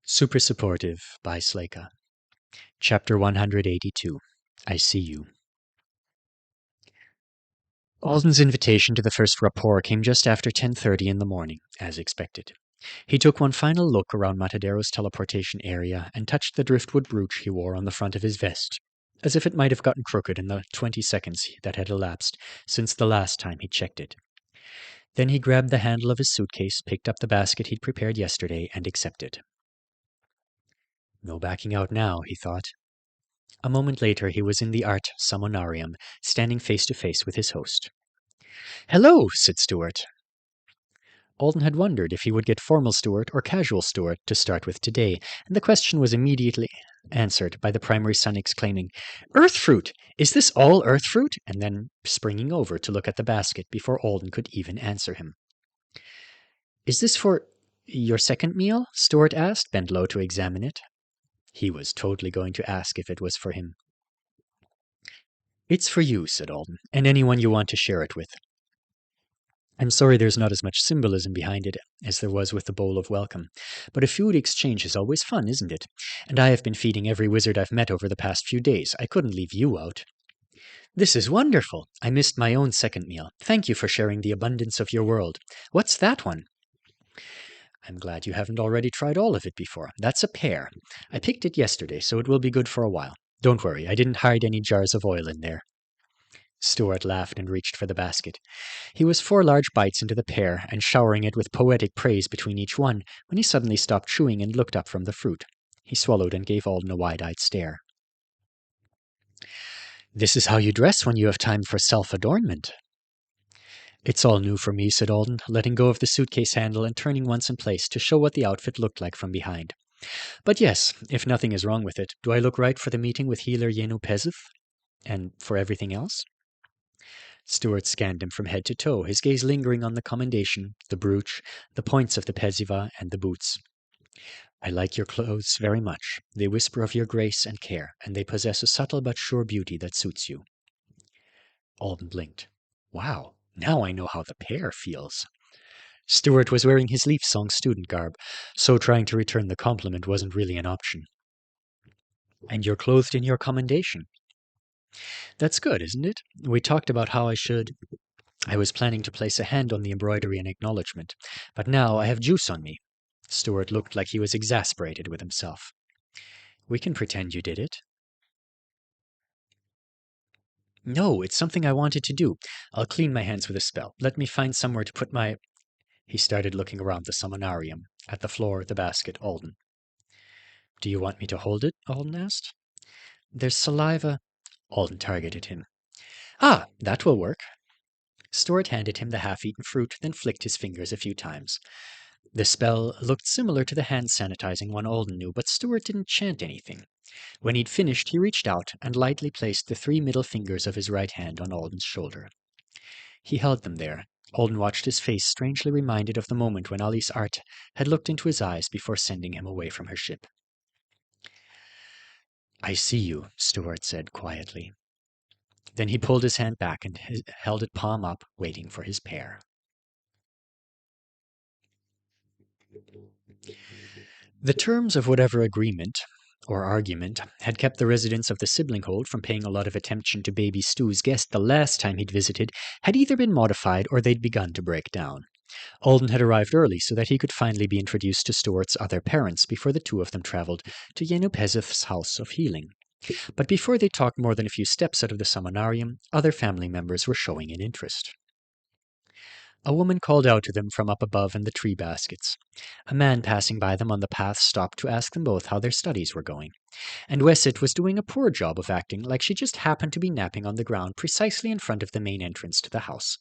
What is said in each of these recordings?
Super Supportive by Sleyca. Chapter 182. I See You. Alden's invitation to the first rapport came just after 10:30 in the morning, as expected. He took one final look around Matadero's teleportation area and touched the driftwood brooch he wore on the front of his vest, as if it might have gotten crooked in the 20 seconds that had elapsed since the last time he checked it. Then he grabbed the handle of his suitcase, picked up the basket he'd prepared yesterday, and accepted. No backing out now, he thought. A moment later he was in the art summonarium, standing face to face with his host. "Hello," said Stuart. Alden had wondered if he would get formal Stuart or casual Stuart to start with today, and the question was immediately answered by the primary son exclaiming, "Earth fruit! Is this all earth fruit?" and then springing over to look at the basket before Alden could even answer him. "Is this for your second meal?" Stuart asked, bent low to examine it. He was totally going to ask if it was for him. "It's for you," said Alden, "and anyone you want to share it with. I'm sorry there's not as much symbolism behind it as there was with the bowl of welcome, but a food exchange is always fun, isn't it? And I have been feeding every wizard I've met over the past few days. I couldn't leave you out." "This is wonderful. I missed my own second meal. Thank you for sharing the abundance of your world. What's that one?" "I'm glad you haven't already tried all of it before. That's a pear. I picked it yesterday, so it will be good for a while. Don't worry, I didn't hide any jars of oil in there." Stuart laughed and reached for the basket. He was 4 large bites into the pear and showering it with poetic praise between each one when he suddenly stopped chewing and looked up from the fruit. He swallowed and gave Alden a wide-eyed stare. "This is how you dress when you have time for self-adornment." "It's all new for me," said Alden, letting go of the suitcase handle and turning once in place to show what the outfit looked like from behind. "But yes, if nothing is wrong with it, do I look right for the meeting with healer Yenu Pezith? And for everything else?" Stuart scanned him from head to toe, his gaze lingering on the commendation, the brooch, the points of the peziva, and the boots. "I like your clothes very much. They whisper of your grace and care, and they possess a subtle but sure beauty that suits you." Alden blinked. "Wow, now I know how the pear feels." Stuart was wearing his Leaf Song student garb, so trying to return the compliment wasn't really an option. "And you're clothed in your commendation." "That's good, isn't it? We talked about how I was planning to place a hand on the embroidery in acknowledgement, but now I have juice on me." Stuart looked like he was exasperated with himself. "We can pretend you did it." "No, it's something I wanted to do. I'll clean my hands with a spell. Let me find somewhere to put my—" He started looking around the summonarium, at the floor, the basket, Alden. "Do you want me to hold it?" Alden asked. "There's saliva—" Alden targeted him. "Ah, that will work." Stuart handed him the half-eaten fruit, then flicked his fingers a few times. The spell looked similar to the hand-sanitizing one Alden knew, but Stuart didn't chant anything. When he'd finished, he reached out and lightly placed the 3 middle fingers of his right hand on Alden's shoulder. He held them there. Alden watched his face, strangely reminded of the moment when Alice Art had looked into his eyes before sending him away from her ship. "I see you," Stuart said quietly. Then he pulled his hand back and held it palm up, waiting for his pear. The terms of whatever agreement or argument had kept the residents of the sibling hold from paying a lot of attention to baby Stu's guest the last time he'd visited had either been modified or they'd begun to break down. Alden had arrived early so that he could finally be introduced to Stuart's other parents before the two of them traveled to Yenu Pezith's house of healing. But before they talked more than a few steps out of the summonarium, other family members were showing an interest. A woman called out to them from up above in the tree baskets. A man passing by them on the path stopped to ask them both how their studies were going. And Wesset was doing a poor job of acting like she just happened to be napping on the ground precisely in front of the main entrance to the house.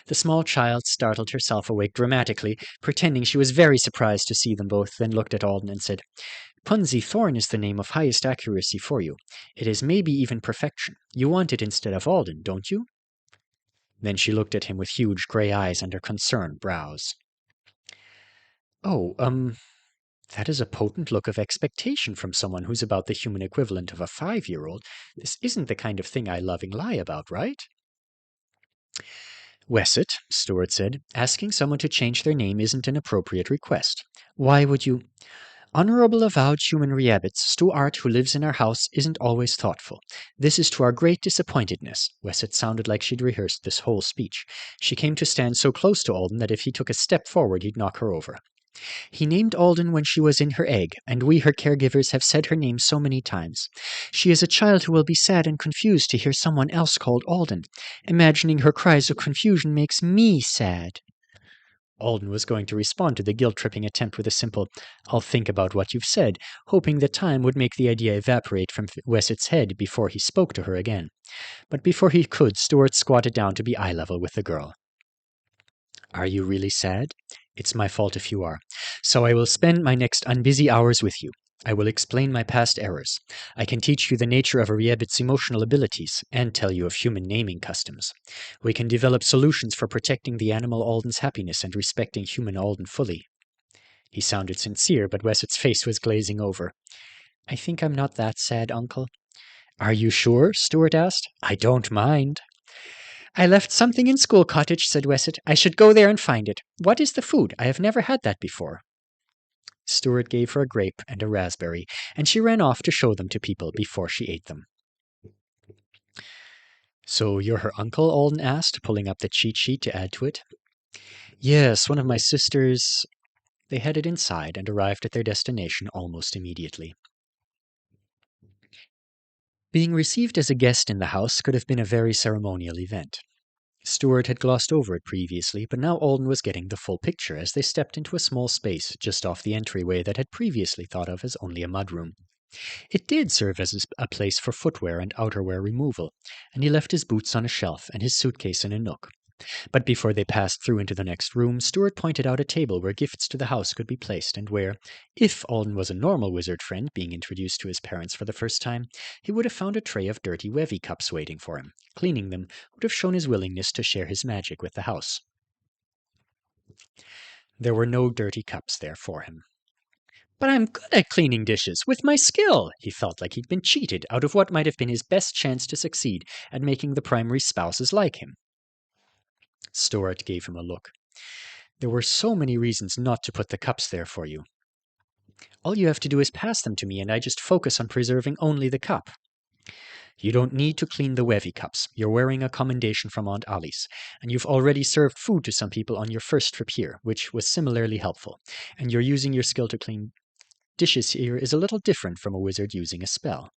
The small child startled herself awake dramatically, pretending she was very surprised to see them both, then looked at Alden and said, "Punzi Thorn is the name of highest accuracy for you. It is maybe even perfection. You want it instead of Alden, don't you?" Then she looked at him with huge gray eyes under concerned brows. "Oh, that is a potent look of expectation from someone who's about the human equivalent of a 5-year-old. This isn't the kind of thing I loving lie about, right?" "Wesset," Stuart said, "asking someone to change their name isn't an appropriate request. Why would you—" Honorable avowed human Reabits, Stuart, who lives in our house, isn't always thoughtful. This is to our great disappointedness. Wesset sounded like she'd rehearsed this whole speech. She came to stand so close to Alden that if he took a step forward he'd knock her over. He named Alden when she was in her egg, and we, her caregivers, have said her name so many times. She is a child who will be sad and confused to hear someone else called Alden. Imagining her cries of confusion makes me sad. Alden was going to respond to the guilt-tripping attempt with a simple, "I'll think about what you've said," hoping that time would make the idea evaporate from Wessett's head before he spoke to her again. But before he could, Stuart squatted down to be eye level with the girl. "Are you really sad? It's my fault if you are. So I will spend my next unbusy hours with you. I will explain my past errors. I can teach you the nature of a Riebit's emotional abilities, and tell you of human naming customs. We can develop solutions for protecting the animal Alden's happiness and respecting human Alden fully." He sounded sincere, but Wessett's face was glazing over. "I think I'm not that sad, Uncle." "Are you sure?" Stuart asked. "I don't mind." "I left something in School Cottage," said Wesset. "I should go there and find it. What is the food? I have never had that before." Stuart gave her a grape and a raspberry, and she ran off to show them to people before she ate them. "So you're her uncle?" Alden asked, pulling up the cheat sheet to add to it. "Yes, one of my sisters." They headed inside and arrived at their destination almost immediately. Being received as a guest in the house could have been a very ceremonial event. Stuart had glossed over it previously, but now Alden was getting the full picture as they stepped into a small space just off the entryway that had previously thought of as only a mudroom. It did serve as a place for footwear and outerwear removal, and he left his boots on a shelf and his suitcase in a nook. But before they passed through into the next room, Stuart pointed out a table where gifts to the house could be placed, and where, if Alden was a normal wizard friend being introduced to his parents for the first time, he would have found a tray of dirty Wevy cups waiting for him. Cleaning them would have shown his willingness to share his magic with the house. There were no dirty cups there for him. "But I'm good at cleaning dishes, with my skill!" He felt like he'd been cheated out of what might have been his best chance to succeed at making the primary spouses like him. Stuart gave him a look. "There were so many reasons not to put the cups there for you. All you have to do is pass them to me, and I just focus on preserving only the cup. You don't need to clean the Wevy cups. You're wearing a commendation from Aunt Alice, and you've already served food to some people on your first trip here, which was similarly helpful, and you're using your skill to clean dishes here is a little different from a wizard using a spell."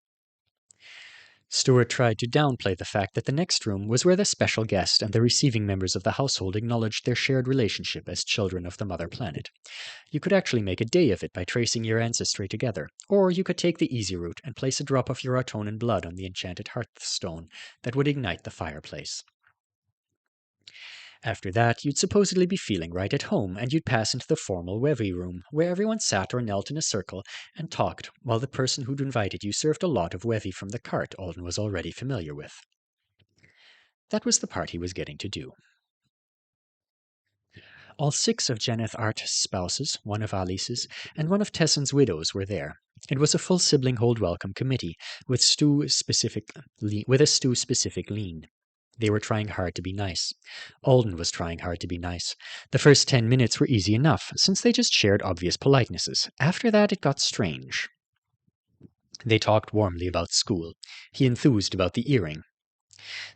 Stuart tried to downplay the fact that the next room was where the special guest and the receiving members of the household acknowledged their shared relationship as children of the mother planet. You could actually make a day of it by tracing your ancestry together, or you could take the easy route and place a drop of your Autonan blood on the enchanted hearthstone that would ignite the fireplace. After that, you'd supposedly be feeling right at home, and you'd pass into the formal Wevy room, where everyone sat or knelt in a circle and talked, while the person who'd invited you served a lot of Wevy from the cart Alden was already familiar with. That was the part he was getting to do. All 6 of Janeth Art's spouses, 1 of Alice's, and 1 of Tessin's widows were there. It was a full sibling-hold welcome committee, with a stew-specific lean. They were trying hard to be nice. Alden was trying hard to be nice. The first 10 minutes were easy enough, since they just shared obvious politenesses. After that, it got strange. They talked warmly about school. He enthused about the earring.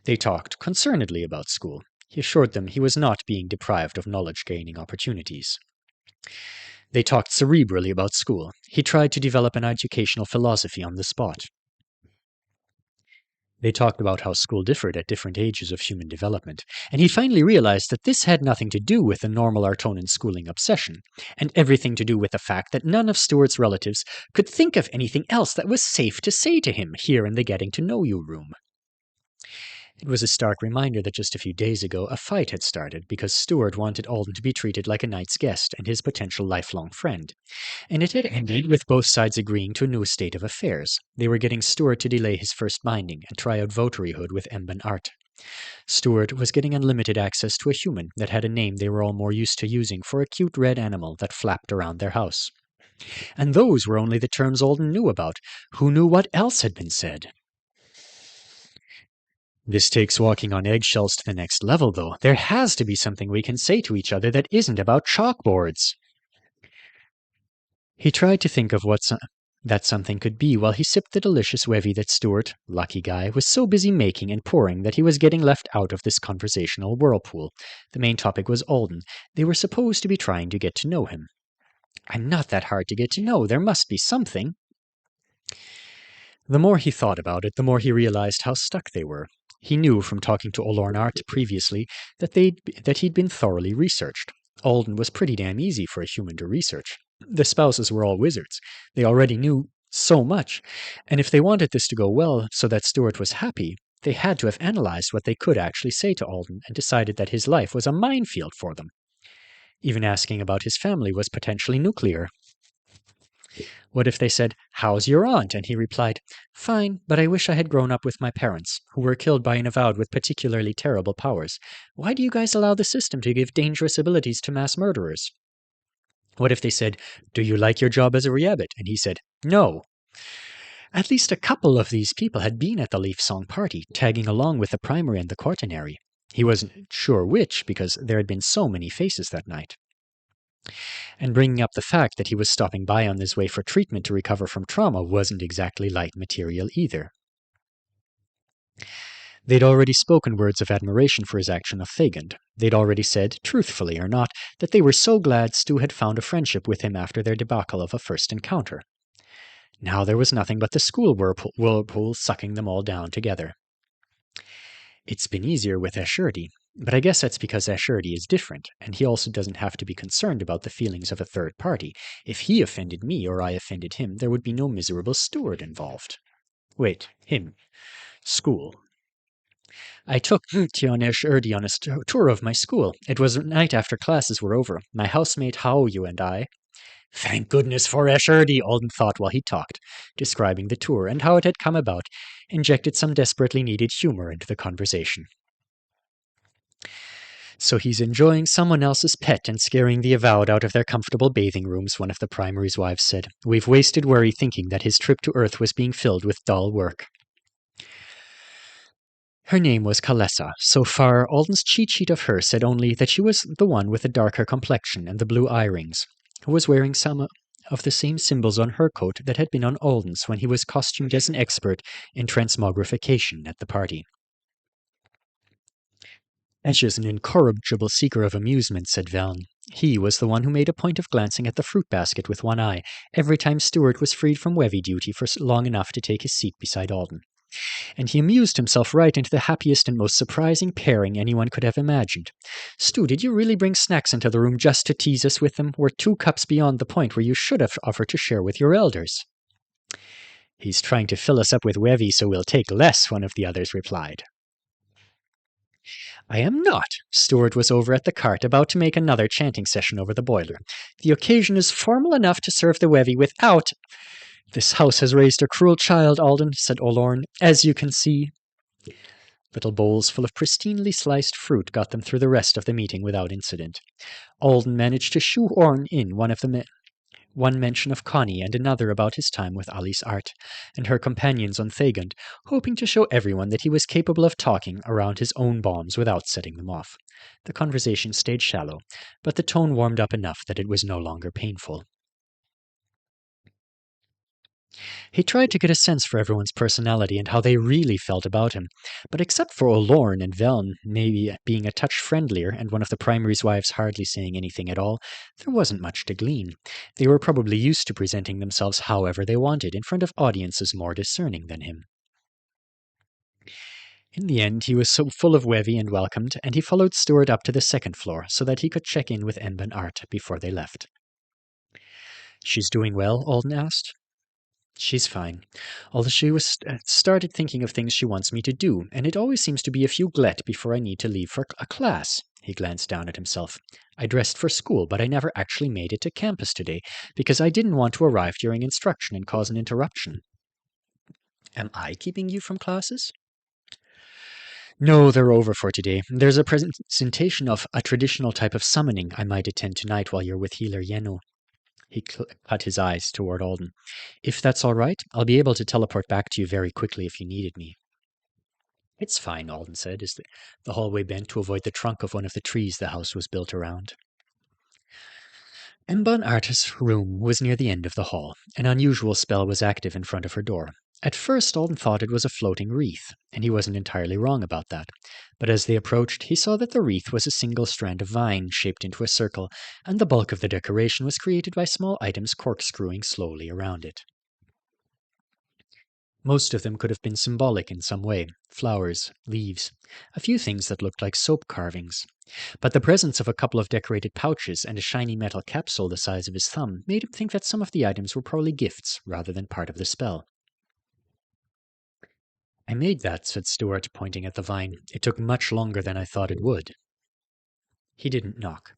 They talked concernedly about school. He assured them he was not being deprived of knowledge-gaining opportunities. They talked cerebrally about school. He tried to develop an educational philosophy on the spot. They talked about how school differed at different ages of human development, and he finally realized that this had nothing to do with the normal Artonan schooling obsession, and everything to do with the fact that none of Stuart's relatives could think of anything else that was safe to say to him here in the Getting to Know You room. It was a stark reminder that just a few days ago a fight had started because Stuart wanted Alden to be treated like a knight's guest and his potential lifelong friend. And it had ended with both sides agreeing to a new state of affairs. They were getting Stuart to delay his first binding and try out votaryhood with Emban Art. Stuart was getting unlimited access to a human that had a name they were all more used to using for a cute red animal that flapped around their house. And those were only the terms Alden knew about. Who knew what else had been said? This takes walking on eggshells to the next level, though. There has to be something we can say to each other that isn't about chalkboards. He tried to think of that something could be while he sipped the delicious wevy that Stuart, lucky guy, was so busy making and pouring that he was getting left out of this conversational whirlpool. The main topic was Alden. They were supposed to be trying to get to know him. I'm not that hard to get to know. There must be something. The more he thought about it, the more he realized how stuck they were. He knew from talking to Olornart previously that he'd been thoroughly researched. Alden was pretty damn easy for a human to research. The spouses were all wizards. They already knew so much, and if they wanted this to go well so that Stuart was happy, they had to have analyzed what they could actually say to Alden and decided that his life was a minefield for them. Even asking about his family was potentially nuclear. What if they said, "How's your aunt?" and he replied, "Fine, but I wish I had grown up with my parents, who were killed by an avowed with particularly terrible powers. Why do you guys allow the system to give dangerous abilities to mass murderers?" What if they said, "Do you like your job as a Riabit?" and he said, "No." At least a couple of these people had been at the Leaf Song party, tagging along with the primary and the quaternary. He wasn't sure which, because there had been so many faces that night. And bringing up the fact that he was stopping by on his way for treatment to recover from trauma wasn't exactly light material either. They'd already spoken words of admiration for his action of Thagund. They'd already said, truthfully or not, that they were so glad Stu had found a friendship with him after their debacle of a first encounter. Now there was nothing but the school whirlpool sucking them all down together. It's been easier with Ashurdi, but I guess that's because Ashurdi is different, and he also doesn't have to be concerned about the feelings of a third party. If he offended me or I offended him, there would be no miserable steward involved. Wait, him. School. I took Tion Ashurdi on a tour of my school. It was the night after classes were over. My housemate Haoyu and I. Thank goodness for Ashurdi, Alden thought while he talked, describing the tour and how it had come about, injected some desperately needed humor into the conversation. So he's enjoying someone else's pet and scaring the avowed out of their comfortable bathing rooms, one of the primary's wives said. We've wasted worry thinking that his trip to Earth was being filled with dull work. Her name was Kalessa. So far, Alden's cheat sheet of her said only that she was the one with the darker complexion and the blue eye rings, who was wearing some of the same symbols on her coat that had been on Alden's when he was costumed as an expert in transmogrification at the party. Escher's an incorrigible seeker of amusement, said Veln. He was the one who made a point of glancing at the fruit basket with one eye every time Stuart was freed from Wevy duty for long enough to take his seat beside Alden. And he amused himself right into the happiest and most surprising pairing anyone could have imagined. Stu, did you really bring snacks into the room just to tease us with them? We're 2 cups beyond the point where you should have offered to share with your elders. He's trying to fill us up with Wevy so we'll take less, one of the others replied. I am not. Stuart was over at the cart, about to make another chanting session over the boiler. The occasion is formal enough to serve the Wevy without... This house has raised a cruel child, Alden, said Olorn, as you can see. Little bowls full of pristinely sliced fruit got them through the rest of the meeting without incident. Alden managed to shoehorn in one mention of Connie and another about his time with Alice Art and her companions on Thagund, hoping to show everyone that he was capable of talking around his own bombs without setting them off. The conversation stayed shallow, but the tone warmed up enough that it was no longer painful. He tried to get a sense for everyone's personality and how they really felt about him, but except for Olorn and Veln maybe being a touch friendlier and one of the primary's wives hardly saying anything at all, there wasn't much to glean. They were probably used to presenting themselves however they wanted in front of audiences more discerning than him. In the end, he was so full of Wevy and welcomed, and he followed Stuart up to the 2nd floor so that he could check in with Emb and Art before they left. She's doing well? Alden asked. She's fine. Although she was started thinking of things she wants me to do, and it always seems to be a few glet before I need to leave for a class. He glanced down at himself. I dressed for school, but I never actually made it to campus today, because I didn't want to arrive during instruction and cause an interruption. Am I keeping you from classes? No, they're over for today. There's a presentation of a traditional type of summoning I might attend tonight while you're with Healer Yeno. He cut his eyes toward Alden. If that's all right, I'll be able to teleport back to you very quickly if you needed me. It's fine, Alden said, as the hallway bent to avoid the trunk of one of the trees the house was built around. Emban Arta's room was near the end of the hall. An unusual spell was active in front of her door. At first, Alden thought it was a floating wreath, and he wasn't entirely wrong about that. But as they approached, he saw that the wreath was a single strand of vine shaped into a circle, and the bulk of the decoration was created by small items corkscrewing slowly around it. Most of them could have been symbolic in some way: flowers, leaves, a few things that looked like soap carvings. But the presence of a couple of decorated pouches and a shiny metal capsule the size of his thumb made him think that some of the items were probably gifts rather than part of the spell. "I made that," said Stuart, pointing at the vine. "It took much longer than I thought it would." He didn't knock.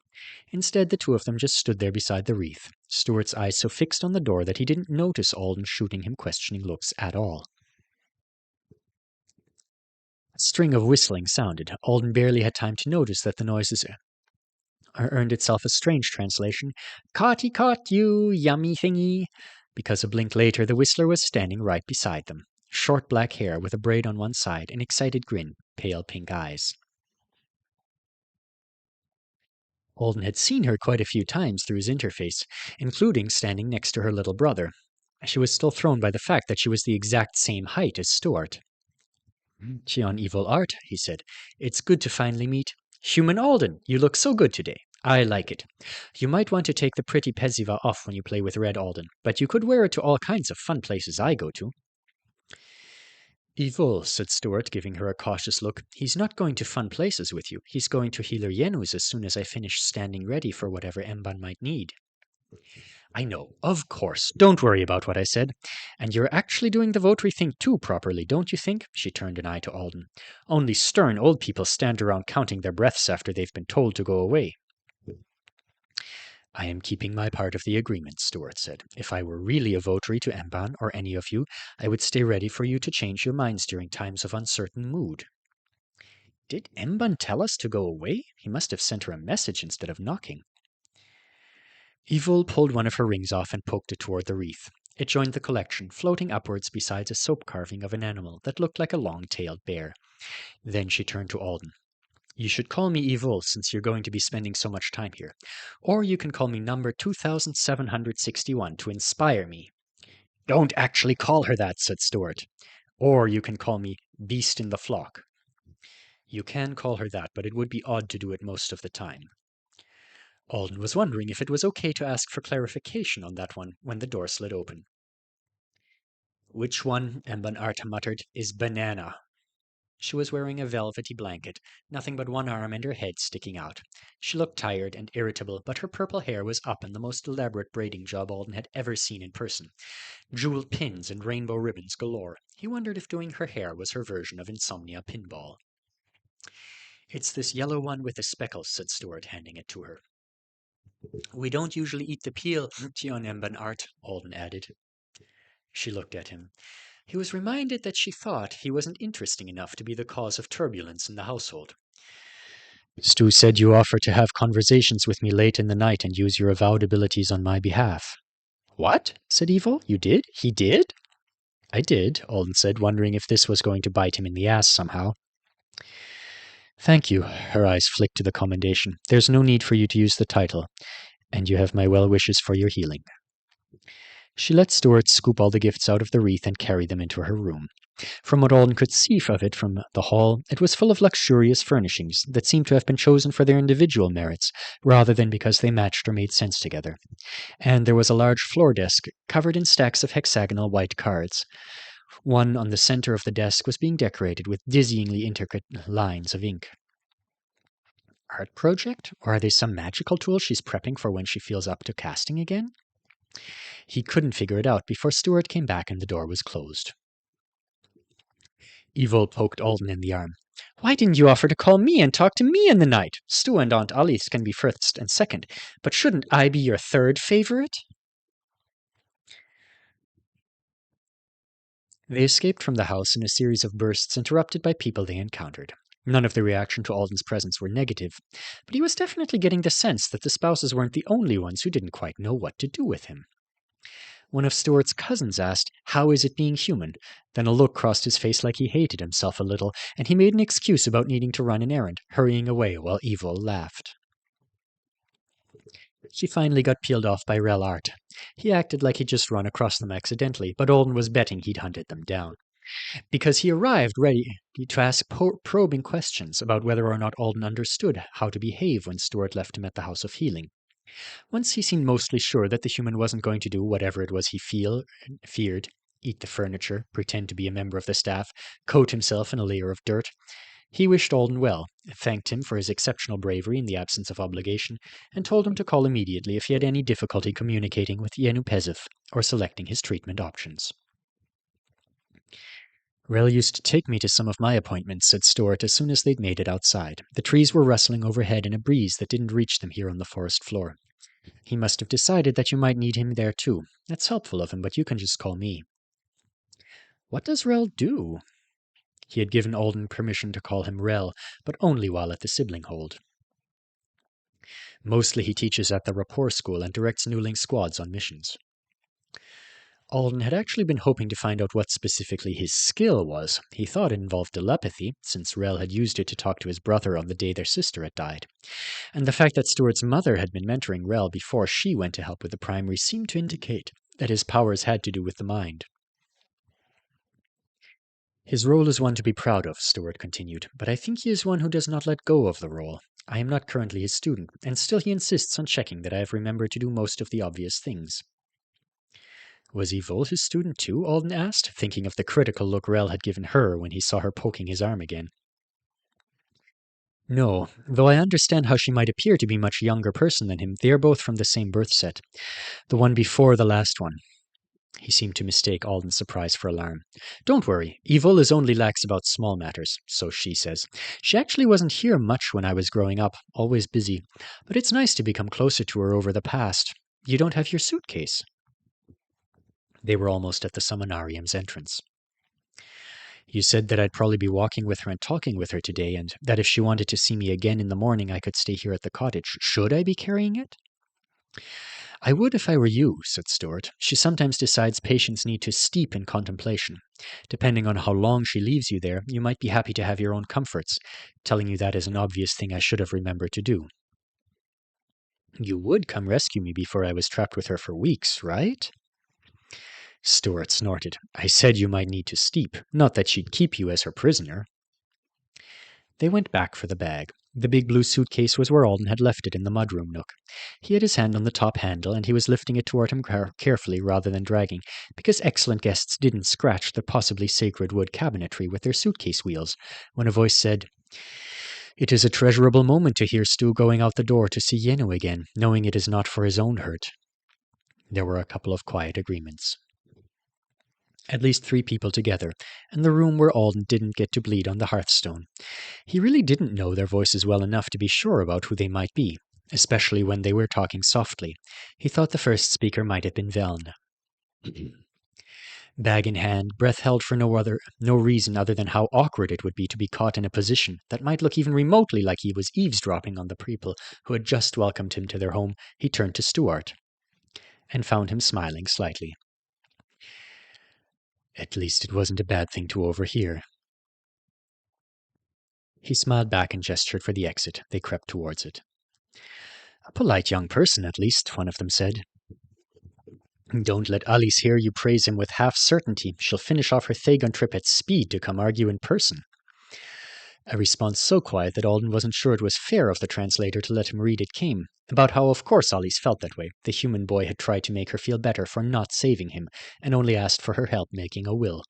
Instead, the two of them just stood there beside the wreath, Stuart's eyes so fixed on the door that he didn't notice Alden shooting him questioning looks at all. A string of whistling sounded. Alden barely had time to notice that the noises earned itself a strange translation: "Caughty caught you, yummy thingy," because a blink later the whistler was standing right beside them. Short black hair with a braid on one side, an excited grin, pale pink eyes. Alden had seen her quite a few times through his interface, including standing next to her little brother. She was still thrown by the fact that she was the exact same height as Stuart. "Tion Evil Art," he said. "It's good to finally meet. Human Alden, you look so good today. I like it. You might want to take the pretty Peziva off when you play with Red Alden, but you could wear it to all kinds of fun places I go to." "Evil," said Stuart, giving her a cautious look. "He's not going to fun places with you. He's going to Healer Yenus as soon as I finish standing ready for whatever Emban might need." "I know, of course. Don't worry about what I said. And you're actually doing the votary thing too properly, don't you think?" She turned an eye to Alden. "Only stern old people stand around counting their breaths after they've been told to go away." "I am keeping my part of the agreement," Stuart said. "If I were really a votary to Emban or any of you, I would stay ready for you to change your minds during times of uncertain mood." Did Emban tell us to go away? He must have sent her a message instead of knocking. Evil pulled one of her rings off and poked it toward the wreath. It joined the collection, floating upwards beside a soap carving of an animal that looked like a long-tailed bear. Then she turned to Alden. "You should call me Evil, since you're going to be spending so much time here. Or you can call me number 2761 to inspire me." "Don't actually call her that," said Stuart. "Or you can call me Beast in the Flock." "You can call her that, but it would be odd to do it most of the time." Alden was wondering if it was okay to ask for clarification on that one when the door slid open. "Which one," Emban Arta muttered, "is Banana?" She was wearing a velvety blanket, nothing but one arm and her head sticking out. She looked tired and irritable, but her purple hair was up in the most elaborate braiding job Alden had ever seen in person. Jeweled pins and rainbow ribbons galore. He wondered if doing her hair was her version of insomnia pinball. "It's this yellow one with the speckles," said Stuart, handing it to her. "We don't usually eat the peel, Tion Emban Art," Alden added. She looked at him. He was reminded that she thought he wasn't interesting enough to be the cause of turbulence in the household. "Stu said you offered to have conversations with me late in the night and use your avowed abilities on my behalf." "What?" said Evil. "You did? He did?" "I did," Alden said, wondering if this was going to bite him in the ass somehow. "Thank you." Her eyes flicked to the commendation. "There's no need for you to use the title, and you have my well wishes for your healing." She let Stuart scoop all the gifts out of the wreath and carry them into her room. From what Alden could see of it from the hall, it was full of luxurious furnishings that seemed to have been chosen for their individual merits, rather than because they matched or made sense together. And there was a large floor desk covered in stacks of hexagonal white cards. One on the center of the desk was being decorated with dizzyingly intricate lines of ink. Art project? Or are they some magical tool she's prepping for when she feels up to casting again? He couldn't figure it out before Stuart came back and the door was closed. Evil poked Alden in the arm. "Why didn't you offer to call me and talk to me in the night? Stu and Aunt Alice can be first and second, but shouldn't I be your third favorite?" They escaped from the house in a series of bursts interrupted by people they encountered. None of the reaction to Alden's presence were negative, but he was definitely getting the sense that the spouses weren't the only ones who didn't quite know what to do with him. One of Stuart's cousins asked, "How is it being human?" Then a look crossed his face like he hated himself a little, and he made an excuse about needing to run an errand, hurrying away while Evil laughed. She finally got peeled off by Rel Art. He acted like he'd just run across them accidentally, but Alden was betting he'd hunted them down. Because he arrived ready to ask probing questions about whether or not Alden understood how to behave when Stuart left him at the House of Healing. Once he seemed mostly sure that the human wasn't going to do whatever it was he feared, eat the furniture, pretend to be a member of the staff, coat himself in a layer of dirt, he wished Alden well, thanked him for his exceptional bravery in the absence of obligation, and told him to call immediately if he had any difficulty communicating with Yenu Pezith or selecting his treatment options. Rel used to take me to some of my appointments, said Stuart as soon as they'd made it outside. The trees were rustling overhead in a breeze that didn't reach them here on the forest floor. He must have decided that you might need him there too. That's helpful of him, but you can just call me. What does Rel do? He had given Alden permission to call him Rel, but only while at the sibling hold. Mostly he teaches at the rapport school and directs Newling squads on missions. Alden had actually been hoping to find out what specifically his skill was. He thought it involved telepathy, since Rel had used it to talk to his brother on the day their sister had died. And the fact that Stuart's mother had been mentoring Rel before she went to help with the primary seemed to indicate that his powers had to do with the mind. His role is one to be proud of, Stuart continued, but I think he is one who does not let go of the role. I am not currently his student, and still he insists on checking that I have remembered to do most of the obvious things. Was Yvol his student too? Alden asked, thinking of the critical look Rel had given her when he saw her poking his arm again. No, though I understand how she might appear to be a much younger person than him, they are both from the same birth set. The one before the last one. He seemed to mistake Alden's surprise for alarm. Don't worry, Yvol is only lax about small matters, so she says. She actually wasn't here much when I was growing up, always busy. But it's nice to become closer to her over the past. You don't have your suitcase. They were almost at the Seminarium's entrance. You said that I'd probably be walking with her and talking with her today, and that if she wanted to see me again in the morning, I could stay here at the cottage. Should I be carrying it? I would if I were you, said Stuart. She sometimes decides patients need to steep in contemplation. Depending on how long she leaves you there, you might be happy to have your own comforts. Telling you that is an obvious thing I should have remembered to do. You would come rescue me before I was trapped with her for weeks, right? Stuart snorted. I said you might need to steep, not that she'd keep you as her prisoner. They went back for the bag. The big blue suitcase was where Alden had left it in the mudroom nook. He had his hand on the top handle, and he was lifting it toward him carefully rather than dragging, because excellent guests didn't scratch the possibly sacred wood cabinetry with their suitcase wheels, when a voice said, It is a treasurable moment to hear Stu going out the door to see Yenu again, knowing it is not for his own hurt. There were a couple of quiet agreements. At least 3 people together, and the room where Alden didn't get to bleed on the hearthstone. He really didn't know their voices well enough to be sure about who they might be, especially when they were talking softly. He thought the first speaker might have been Veln. Bag in hand, breath held for no reason other than how awkward it would be to be caught in a position that might look even remotely like he was eavesdropping on the people who had just welcomed him to their home, he turned to Stuart, and found him smiling slightly. At least it wasn't a bad thing to overhear. He smiled back and gestured for the exit. They crept towards it. A polite young person, at least, one of them said. Don't let Alice hear you praise him with half certainty. She'll finish off her Thagon trip at speed to come argue in person. A response so quiet that Alden wasn't sure it was fair of the translator to let him read it came, about how of course Alice felt that way. The human boy had tried to make her feel better for not saving him, and only asked for her help making a will.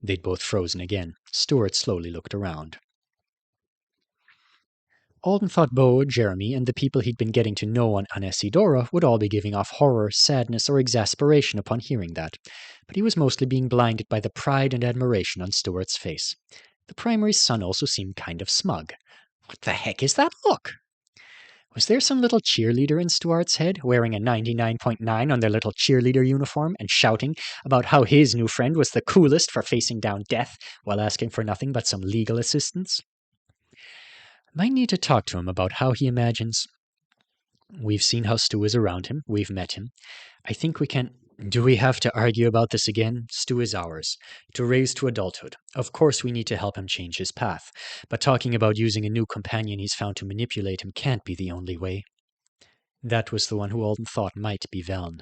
They'd both frozen again. Stuart slowly looked around. Alden thought Bo, Jeremy, and the people he'd been getting to know on Anesidora would all be giving off horror, sadness, or exasperation upon hearing that, but he was mostly being blinded by the pride and admiration on Stuart's face. The primary's son also seemed kind of smug. What the heck is that look? Was there some little cheerleader in Stuart's head, wearing a 99.9 on their little cheerleader uniform and shouting about how his new friend was the coolest for facing down death while asking for nothing but some legal assistance? Might need to talk to him about how he imagines. We've seen how Stu is around him. We've met him. I think we can... Do we have to argue about this again? Stu is ours, to raise to adulthood. Of course we need to help him change his path, but talking about using a new companion he's found to manipulate him can't be the only way. That was the one who Alden thought might be Veln.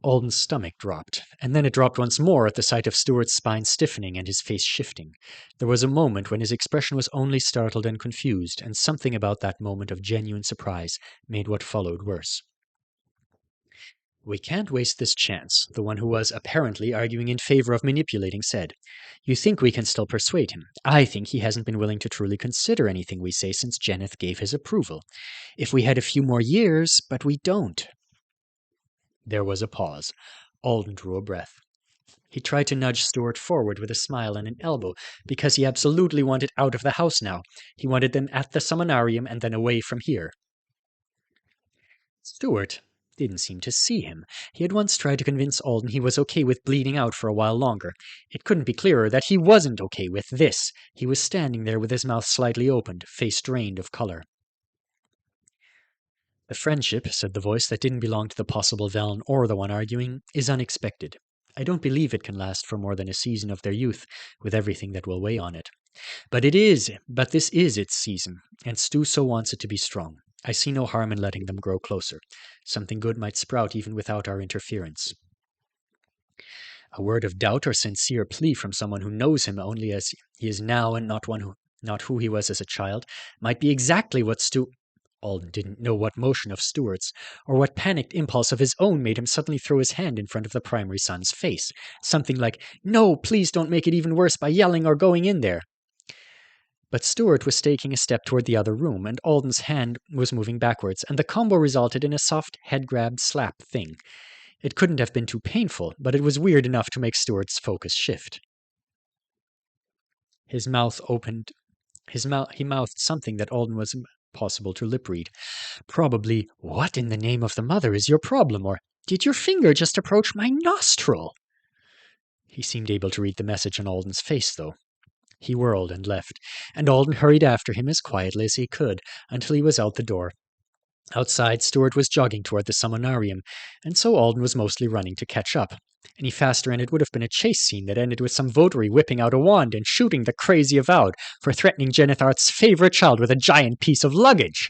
Alden's stomach dropped, and then it dropped once more at the sight of Stuart's spine stiffening and his face shifting. There was a moment when his expression was only startled and confused, and something about that moment of genuine surprise made what followed worse. "We can't waste this chance," the one who was apparently arguing in favor of manipulating said. "You think we can still persuade him. I think he hasn't been willing to truly consider anything we say since Jenneth gave his approval. If we had a few more years, but we don't." There was a pause. Alden drew a breath. He tried to nudge Stuart forward with a smile and an elbow, because he absolutely wanted out of the house now. He wanted them at the seminarium and then away from here. Stuart didn't seem to see him. He had once tried to convince Alden he was okay with bleeding out for a while longer. It couldn't be clearer that he wasn't okay with this. He was standing there with his mouth slightly opened, face drained of color. "The friendship," said the voice that didn't belong to the possible Veln or the one arguing, "is unexpected. I don't believe it can last for more than a season of their youth, with everything that will weigh on it. But this is its season, and Stu so wants it to be strong. I see no harm in letting them grow closer. Something good might sprout even without our interference." A word of doubt or sincere plea from someone who knows him only as he is now and not who he was as a child, might be exactly what Alden didn't know what motion of Stuart's or what panicked impulse of his own made him suddenly throw his hand in front of the primary son's face. Something like, "No, please don't make it even worse by yelling or going in there." But Stuart was taking a step toward the other room, and Alden's hand was moving backwards, and the combo resulted in a soft head-grab slap thing. It couldn't have been too painful, but it was weird enough to make Stuart's focus shift. His mouth opened. He mouthed something that Alden was impossible to lip-read. Probably, "What in the name of the mother is your problem?" or "Did your finger just approach my nostril?" He seemed able to read the message on Alden's face, though. He whirled and left, and Alden hurried after him as quietly as he could until he was out the door. Outside, Stuart was jogging toward the seminarium, and so Alden was mostly running to catch up. Any faster and it would have been a chase scene that ended with some votary whipping out a wand and shooting the crazy avowed for threatening Jenneth Art's favorite child with a giant piece of luggage.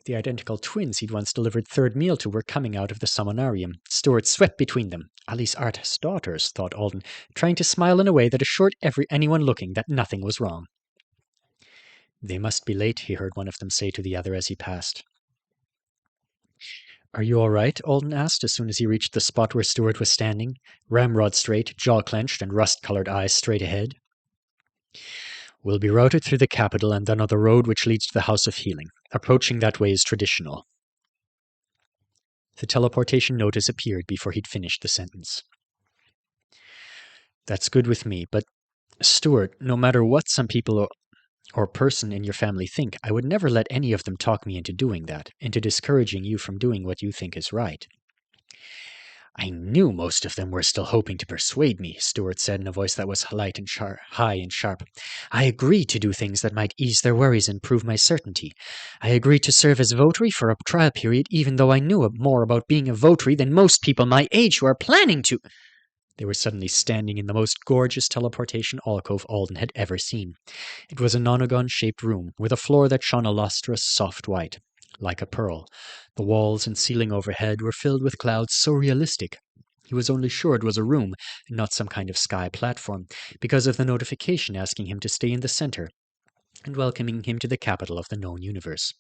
The identical twins he'd once delivered third meal to were coming out of the seminarium. Stuart swept between them. Alice Art's daughters, thought Alden, trying to smile in a way that assured anyone looking that nothing was wrong. "They must be late," he heard one of them say to the other as he passed. "Are you all right?" Alden asked as soon as he reached the spot where Stuart was standing, ramrod straight, jaw clenched, and rust-colored eyes straight ahead. "We'll be routed through the capital and then on the road which leads to the House of Healing. Approaching that way is traditional." The teleportation notice appeared before he'd finished the sentence. "That's good with me, but, Stuart, no matter what some people or person in your family think, I would never let any of them talk me into doing that, into discouraging you from doing what you think is right." "I knew most of them were still hoping to persuade me," Stuart said in a voice that was high and sharp. "I agreed to do things that might ease their worries and prove my certainty. I agreed to serve as votary for a trial period even though I knew more about being a votary than most people my age who are planning to—" They were suddenly standing in the most gorgeous teleportation alcove Alden had ever seen. It was a nonagon-shaped room with a floor that shone a lustrous, soft white, like a pearl. The walls and ceiling overhead were filled with clouds so realistic. He was only sure it was a room, and not some kind of sky platform, because of the notification asking him to stay in the center and welcoming him to the capital of the known universe.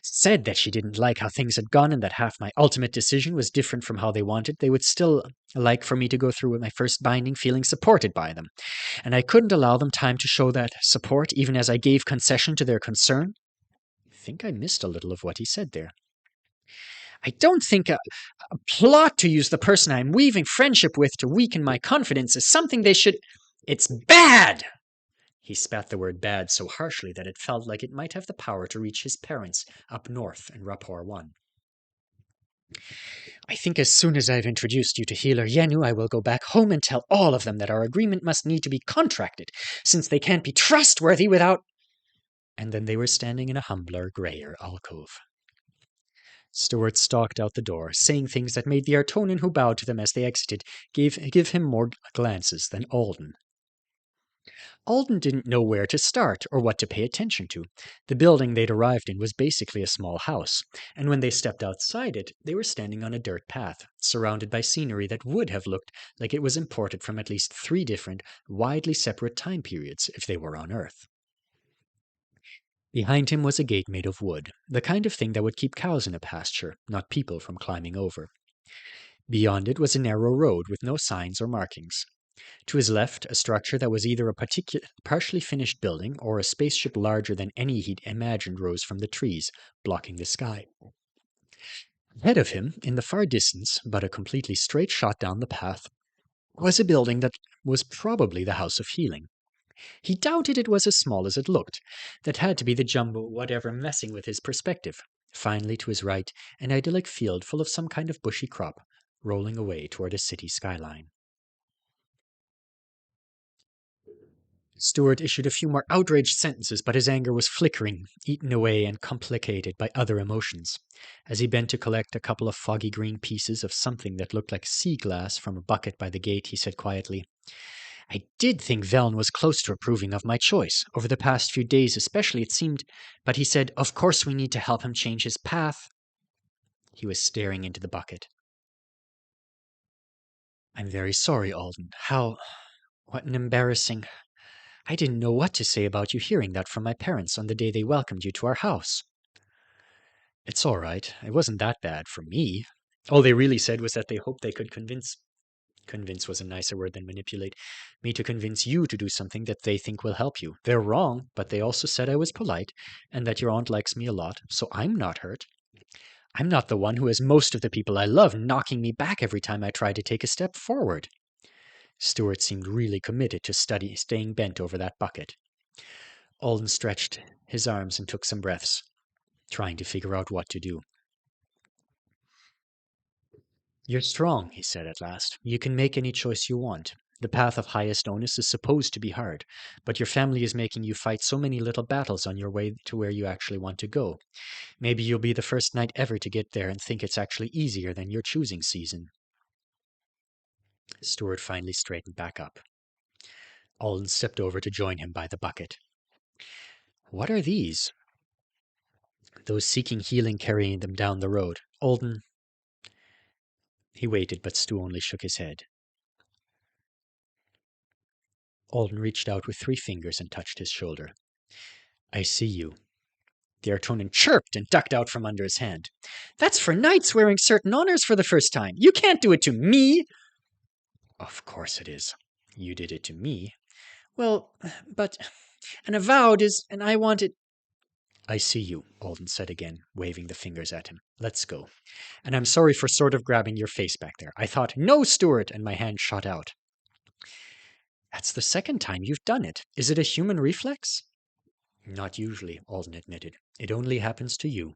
Said that she didn't like how things had gone and that half my ultimate decision was different from how they wanted. They would still like for me to go through with my first binding, feeling supported by them. And I couldn't allow them time to show that support, even as I gave concession to their concern. I think I missed a little of what he said there. "I don't think a plot to use the person I'm weaving friendship with to weaken my confidence is something they should—" "It's bad!" He spat the word bad so harshly that it felt like it might have the power to reach his parents up north in Rapport 1. "I think as soon as I've introduced you to Healer Yenu, I will go back home and tell all of them that our agreement must need to be contracted, since they can't be trustworthy without—" And then they were standing in a humbler, grayer alcove. Stuart stalked out the door, saying things that made the Artonian who bowed to them as they exited give him more glances than Alden. Alden didn't know where to start or what to pay attention to. The building they'd arrived in was basically a small house, and when they stepped outside it, they were standing on a dirt path, surrounded by scenery that would have looked like it was imported from at least three different, widely separate time periods if they were on Earth. Behind him was a gate made of wood, the kind of thing that would keep cows in a pasture, not people from climbing over. Beyond it was a narrow road with no signs or markings. To his left, a structure that was either a partially finished building or a spaceship larger than any he'd imagined rose from the trees, blocking the sky. Ahead of him, in the far distance, but a completely straight shot down the path, was a building that was probably the House of Healing. He doubted it was as small as it looked. That had to be the jumbo whatever messing with his perspective. Finally, to his right, an idyllic field full of some kind of bushy crop, rolling away toward a city skyline. Stuart issued a few more outraged sentences, but his anger was flickering, eaten away and complicated by other emotions. As he bent to collect a couple of foggy green pieces of something that looked like sea glass from a bucket by the gate, he said quietly, I did think Veln was close to approving of my choice. Over the past few days especially, it seemed. But he said, of course we need to help him change his path. He was staring into the bucket. I'm very sorry, Alden. What an embarrassing... I didn't know what to say about you hearing that from my parents on the day they welcomed you to our house. It's all right. It wasn't that bad for me. All they really said was that they hoped they could convince was a nicer word than manipulate, me to convince you to do something that they think will help you. They're wrong, but they also said I was polite and that your aunt likes me a lot, so I'm not hurt. I'm not the one who has most of the people I love knocking me back every time I try to take a step forward. Stuart seemed really committed to staying bent over that bucket. Alden stretched his arms and took some breaths, trying to figure out what to do. You're strong, he said at last. You can make any choice you want. The path of highest onus is supposed to be hard, but your family is making you fight so many little battles on your way to where you actually want to go. Maybe you'll be the first knight ever to get there and think it's actually easier than your choosing season. Stuart finally straightened back up. Alden stepped over to join him by the bucket. What are these? Those seeking healing carrying them down the road. Alden... He waited, but Stu only shook his head. Alden reached out with 3 fingers and touched his shoulder. I see you. The Artonan chirped and ducked out from under his hand. That's for knights wearing certain honors for the first time. You can't do it to me. Of course it is. You did it to me. Well, but an avowed is, and I wanted... I see you, Alden said again, waving the fingers at him. Let's go. And I'm sorry for sort of grabbing your face back there. I thought, no, Stuart, and my hand shot out. That's the second time you've done it. Is it a human reflex? Not usually, Alden admitted. It only happens to you.